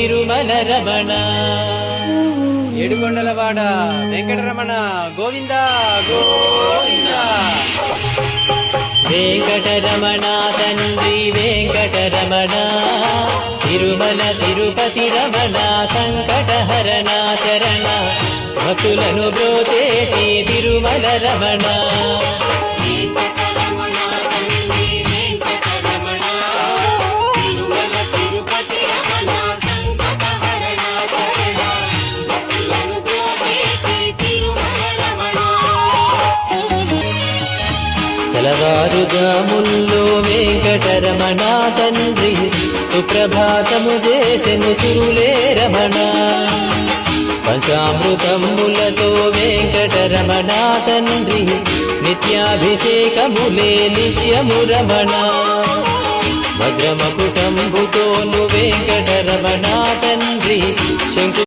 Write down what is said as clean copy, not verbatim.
తిరుమల రమణ. ఏడుకొండలవాడ వెంకటరమణ గోవింద గోవింద. వెంకటరమణ తండ్రి వెంకటరమణ, తిరుమల తిరుపతి రమణ, సంకటహరణ చరణ, భక్తులను బ్రోచేటి తిరుమల రమణ. తెలవారుజాముల్లో వెంకటరమణ తండ్రి సుప్రభాతము చేసెను సురులే రమణ. పంచామృతములతో వెంకటరమణ తండ్రి నిత్యాభిషేకములే నిత్యము రమణ. వజ్రమకుటంబుతోను వెంకటరమణ తండ్రి శంకు